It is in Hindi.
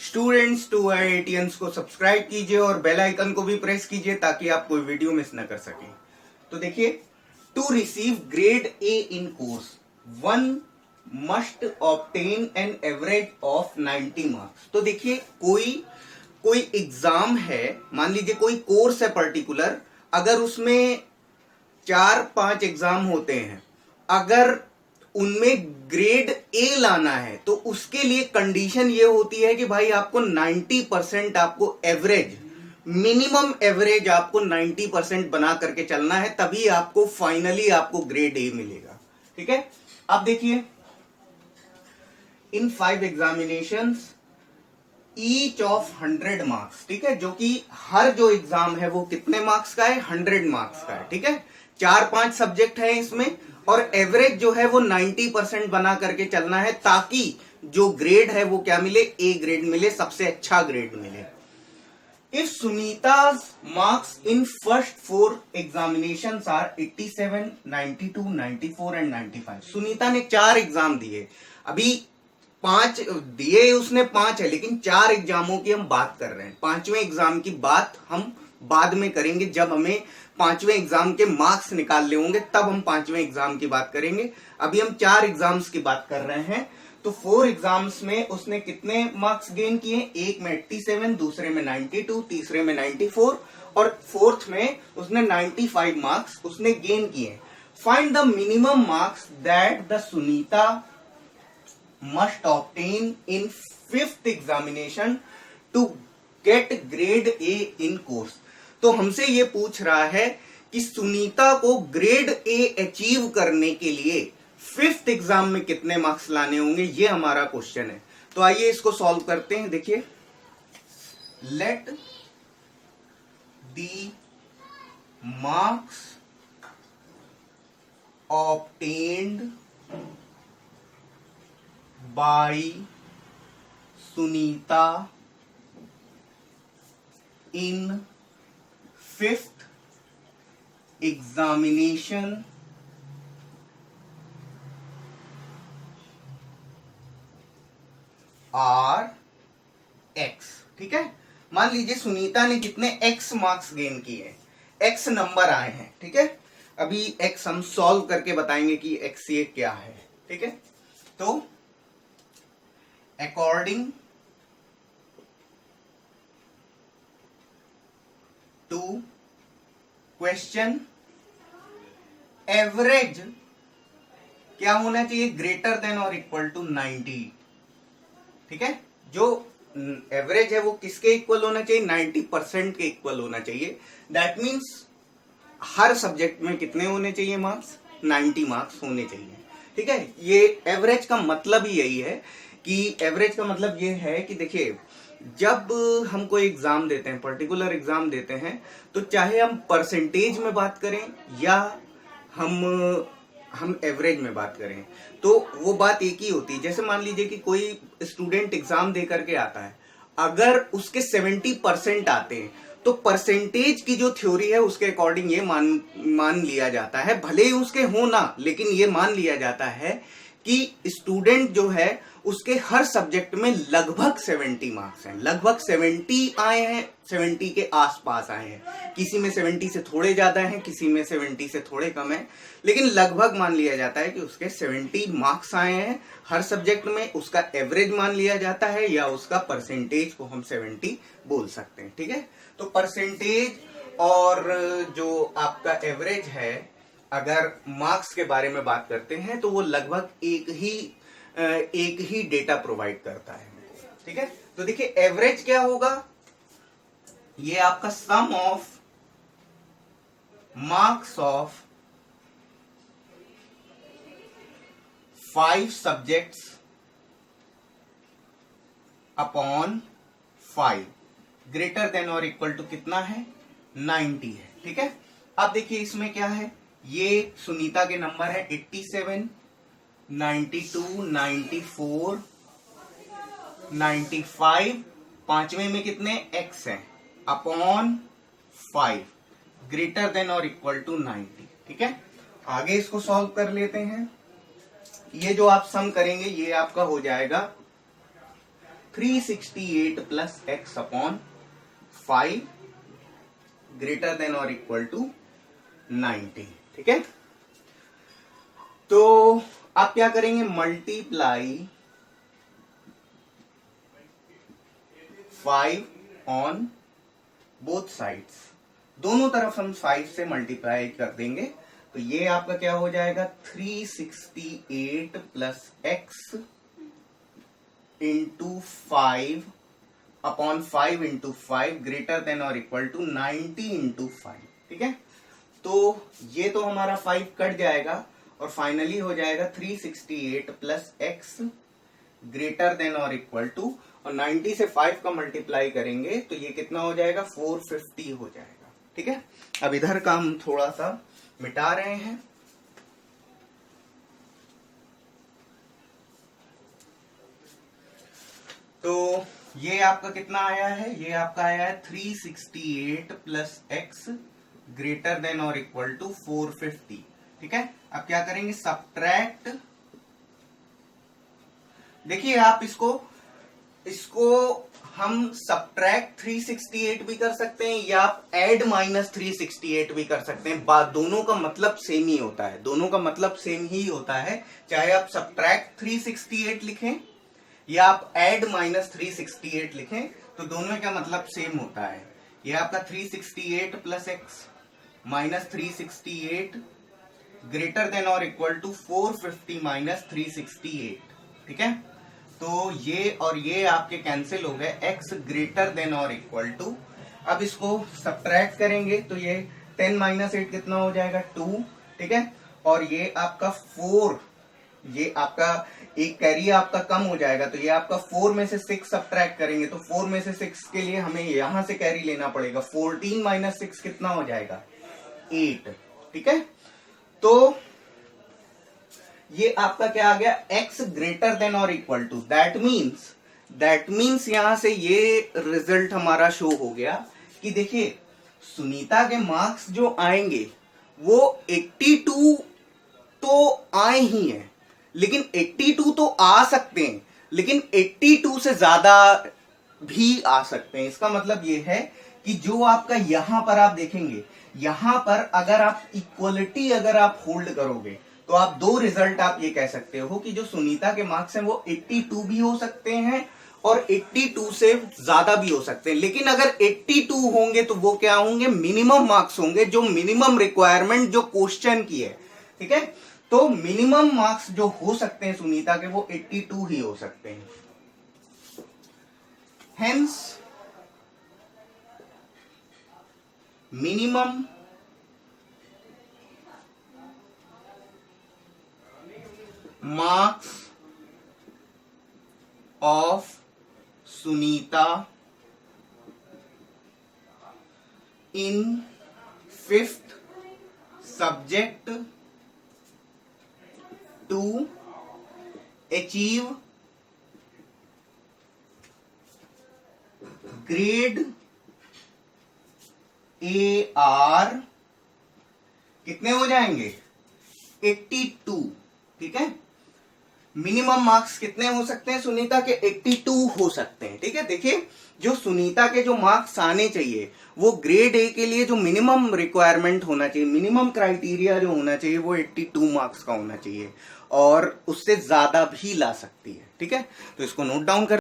स्टूडेंट्स टू आईआईटियंस को सब्सक्राइब कीजिए और बेल आइकन को भी प्रेस कीजिए ताकि आप कोई वीडियो मिस न कर सके। तो देखिए, to receive grade A in course one must obtain an average of 90 marks. तो देखिए, कोई एग्जाम है, मान लीजिए कोई कोर्स है पर्टिकुलर, अगर उसमें 4-5 एग्जाम होते हैं, अगर उनमें ग्रेड ए लाना है तो उसके लिए कंडीशन ये होती है कि भाई आपको 90% आपको एवरेज, मिनिमम एवरेज आपको 90% बना करके चलना है, तभी आपको फाइनली आपको ग्रेड ए मिलेगा। ठीक है, अब देखिए, इन 5 एग्जामिनेशंस ईच ऑफ 100 मार्क्स। ठीक है, जो कि हर जो एग्जाम है वो कितने मार्क्स का है? 100 मार्क्स का है। ठीक है, 4-5 सब्जेक्ट है इसमें और एवरेज जो है वो 90% बना करके चलना है ताकि जो ग्रेड है वो क्या मिले? ए ग्रेड मिले, सबसे अच्छा ग्रेड मिले। If Sunita's marks in first 4 examinations are 87, 92, 94 and 95। Sunita ने 4 एग्जाम दिए, अभी 5 दिए उसने, 5 है, लेकिन 4 एग्जामों की हम बात कर रहे हैं। 5वें एग्जाम की बात हम बाद में करेंगे, जब हमें 5वें एग्जाम के मार्क्स निकालने होंगे तब हम 5वें एग्जाम की बात करेंगे। अभी हम 4 एग्जाम्स की बात कर रहे हैं। तो 4 एग्जाम्स में उसने कितने मार्क्स गेन किए? एक में 87, दूसरे में 92, तीसरे में 94 और फोर्थ में उसने 95 मार्क्स उसने गेन किए। Find the minimum marks that the Sunita must obtain in 5th examination to get grade A in course। तो हमसे ये पूछ रहा है कि सुनीता को ग्रेड ए अचीव करने के लिए 5th एग्जाम में कितने मार्क्स लाने होंगे, ये हमारा क्वेश्चन है। तो आइए इसको सॉल्व करते हैं। देखिए, let the marks obtained by Sunita in 5th examination are X। ठीक है, मान लीजिए सुनीता ने कितने X मार्क्स गेन किए, X नंबर आए हैं। ठीक है, अभी X हम सॉल्व करके बताएंगे कि X ये क्या है। ठीक है, तो according to question एवरेज क्या होना चाहिए? ग्रेटर देन और इक्वल टू 90। ठीक है, जो एवरेज है वो किसके इक्वल होना चाहिए? 90% के इक्वल होना चाहिए। दैट मीन्स हर सब्जेक्ट में कितने होने चाहिए मार्क्स? 90 मार्क्स होने चाहिए। ठीक है, ये एवरेज का मतलब ही यही है कि एवरेज का मतलब ये है कि देखिए, जब हम कोई एग्जाम देते हैं, पर्टिकुलर एग्जाम देते हैं, तो चाहे हम परसेंटेज में बात करें या हम एवरेज में बात करें, तो वो बात एक ही होती है। जैसे मान लीजिए कि कोई स्टूडेंट एग्जाम दे करके आता है, अगर उसके 70% आते हैं तो परसेंटेज की जो थ्योरी है उसके अकॉर्डिंग ये मान लिया जाता है, भले ही उसके हो ना, लेकिन ये मान लिया जाता है कि स्टूडेंट जो है उसके हर सब्जेक्ट में लगभग 70 मार्क्स हैं, लगभग 70 आए हैं, 70 के आसपास आए हैं। किसी में 70 से थोड़े ज्यादा हैं, किसी में 70 से थोड़े कम हैं, लेकिन लगभग मान लिया जाता है कि उसके 70 मार्क्स आए हैं हर सब्जेक्ट में। उसका एवरेज मान लिया जाता है या उसका परसेंटेज को हम 70 बोल सकते हैं। ठीक है, तो परसेंटेज और जो आपका एवरेज है, अगर मार्क्स के बारे में बात करते हैं तो वो लगभग एक ही डेटा प्रोवाइड करता है। ठीक है, तो देखिए एवरेज क्या होगा? ये आपका sum of marks of 5 subjects upon 5 greater than और इक्वल टू कितना है? 90 है। ठीक है, अब देखिए इसमें क्या है, ये सुनीता के नंबर है 87, 92, 94, 95, 5वें में कितने? X हैं, अपॉन 5 ग्रेटर देन और इक्वल टू 90। ठीक है, आगे इसको सॉल्व कर लेते हैं। ये जो आप सम करेंगे ये आपका हो जाएगा 368 plus x upon 5 greater than और इक्वल टू 90। ठीक है, तो आप क्या करेंगे, मल्टीप्लाई 5 ऑन बोथ साइड्स, दोनों तरफ हम 5 से मल्टीप्लाई कर देंगे, तो ये आपका क्या हो जाएगा 368 plus x into 5 upon 5 into 5 greater than और इक्वल टू 90 इंटू 5। ठीक है, तो ये तो हमारा 5 कट जाएगा और फाइनली हो जाएगा 368 प्लस x ग्रेटर देन और इक्वल टू, और 90 से 5 का मल्टीप्लाई करेंगे तो ये कितना हो जाएगा 450 हो जाएगा। ठीक है, अब इधर का हम थोड़ा सा मिटा रहे हैं। तो ये आपका कितना आया है, ये आपका आया है 368 प्लस x ग्रेटर देन और इक्वल टू 450। ठीक है, अब क्या करेंगे, सब्ट्रैक्ट, देखिए आप इसको हम सब्ट्रैक्ट 368 भी कर सकते हैं या आप ऐड माइनस 368 भी कर सकते हैं, बात दोनों का मतलब सेम ही होता है, दोनों का मतलब सेम ही होता है, चाहे आप सब्ट्रैक्ट 368 लिखें या आप ऐड माइनस 368 लिखें, तो दोनों का मतलब सेम होता है। ये आपका 368 plus x minus 368 greater than और इक्वल टू 450 माइनस 368। ठीक है, तो ये और ये आपके कैंसिल हो गए, x ग्रेटर देन और इक्वल टू, अब इसको सब्ट्रैक्ट करेंगे तो ये 10 माइनस 8 कितना हो जाएगा 2। ठीक है, और ये आपका 4, ये आपका एक कैरी आपका कम हो जाएगा, तो ये आपका 4 में से 6 सब्ट्रैक्ट करेंगे तो 4 में से 6 के लिए हमें यहां से कैरी लेना पड़ेगा, 14 माइनस 6 कितना हो जाएगा 8। ठीक है, तो ये आपका क्या आ गया x ग्रेटर देन और इक्वल टू, दैट मीन्स यहां से ये रिजल्ट हमारा शो हो गया कि देखिए सुनीता के मार्क्स जो आएंगे वो 82 तो आए ही हैं, लेकिन 82 तो आ सकते हैं, लेकिन 82 से ज्यादा भी आ सकते हैं। इसका मतलब ये है कि जो आपका यहां पर आप देखेंगे, यहां पर अगर आप इक्वलिटी अगर आप होल्ड करोगे तो आप दो रिजल्ट आप ये कह सकते हो कि जो सुनीता के मार्क्स हैं वो 82 भी हो सकते हैं और 82 से ज्यादा भी हो सकते हैं, लेकिन अगर 82 होंगे तो वो क्या होंगे, मिनिमम मार्क्स होंगे, जो मिनिमम रिक्वायरमेंट जो क्वेश्चन की है। ठीक है, तो मिनिमम मार्क्स जो हो सकते हैं सुनीता के वो 82 ही हो सकते हैं। Hence minimum marks of Sunita in 5th subject to achieve grade AR कितने हो जाएंगे 82। ठीक है, मिनिमम मार्क्स कितने हो सकते हैं सुनीता के 82 हो सकते हैं। ठीक है, देखिए जो सुनीता के जो मार्क्स आने चाहिए वो ग्रेड ए के लिए जो मिनिमम रिक्वायरमेंट होना चाहिए, मिनिमम क्राइटेरिया जो होना चाहिए वो 82 मार्क्स का होना चाहिए और उससे ज्यादा भी ला सकती है। ठीक है, तो इसको नोट डाउन कर